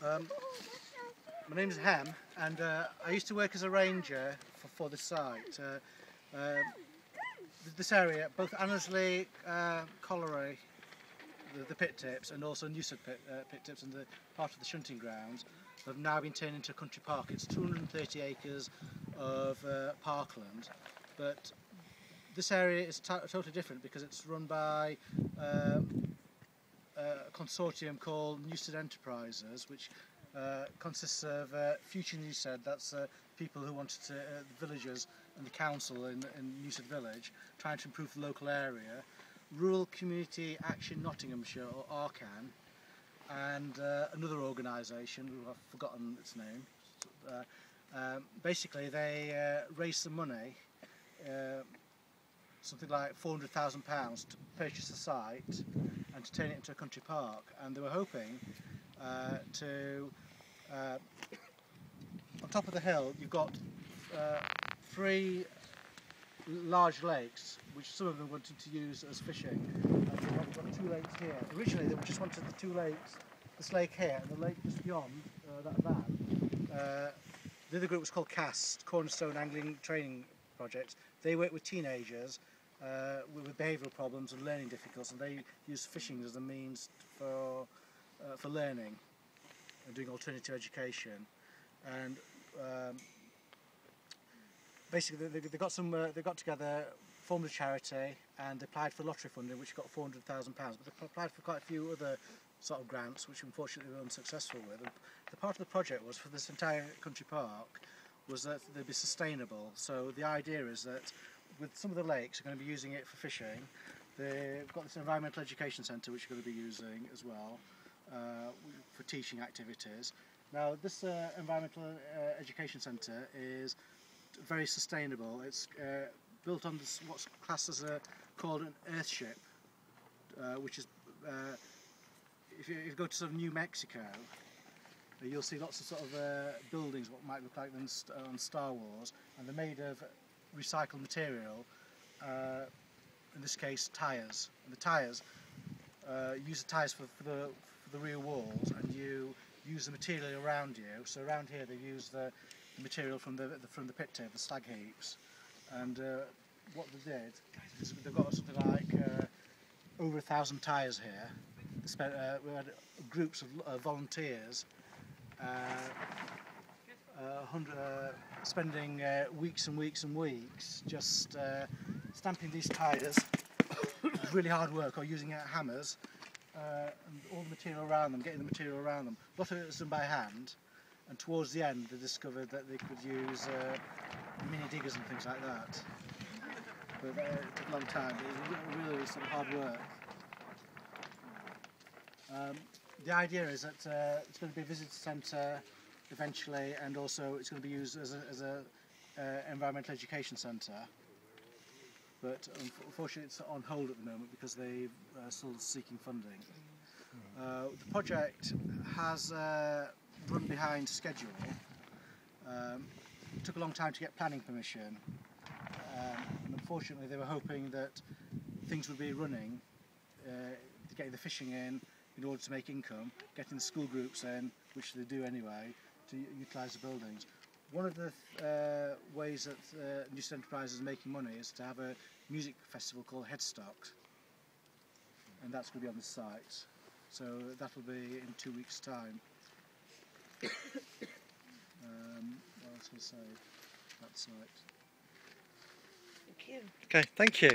My name is Hem, and I used to work as a ranger for the site. This area, both Annesley, Colliery, the pit tips, and also Newstead pit tips and the part of the shunting grounds have now been turned into a country park. It's 230 acres of parkland, but this area is totally different because it's run by a consortium called Newstead Enterprises, which consists of Future Newstead, that's people who wanted to, the villagers and the council in Newstead village, trying to improve the local area, Rural Community Action Nottinghamshire, or ARCAN, and another organisation, who I've forgotten its name. Basically they raised some money, something like £400,000 to purchase the site and to turn it into a country park, and they were hoping to, on top of the hill you've got 3 large lakes, which some of them wanted to use as fishing, and we've got 2 lakes here. Originally they just wanted the 2 lakes, this lake here and the lake just beyond that van. The other group was called CAST, Cornerstone Angling Training Project. They work with teenagers with behavioural problems and learning difficulties, and they use fishing as a means for learning and doing alternative education. And basically they got together, formed a charity, and they applied for lottery funding, which got £400,000. But they applied for quite a few other sort of grants, which unfortunately were unsuccessful with. And the part of the project was for this entire country park was that they'd be sustainable. So the idea is that with some of the lakes are going to be using it for fishing. They've got this environmental education centre which are going to be using as well for teaching activities. Now this environmental education centre is very sustainable. It's built on this, what's classed as called an earthship, which is if you go to sort of New Mexico, you'll see lots of sort of buildings what might look like them on Star Wars, and they're made of recycled material, in this case tyres. And the tyres, use the tyres for the rear walls, and you use the material around you. So around here they use the material from the pit tip, the slag heaps. And what they did is they've got something like over 1,000 tyres here. We had groups of volunteers spending weeks and weeks and weeks just stamping these tyres. Really hard work, or using hammers and all the material around them, getting the material around them. A lot of it was done by hand, and towards the end they discovered that they could use mini diggers and things like that. But it took a long time, but it was really sort of hard work. The idea is that it's going to be a visitor centre eventually, and also it's going to be used as an environmental education centre. But unfortunately it's on hold at the moment because they're still seeking funding. The project has run behind schedule. It took a long time to get planning permission, and unfortunately they were hoping that things would be running, getting the fishing in order to make income, getting the school groups in, which they do anyway, to utilise the buildings. One of the ways that Newstead Enterprises is making money is to have a music festival called Headstock, and that's going to be on the site. So that'll be in 2 weeks' time. What else can I say? That site. Thank you. Okay, thank you.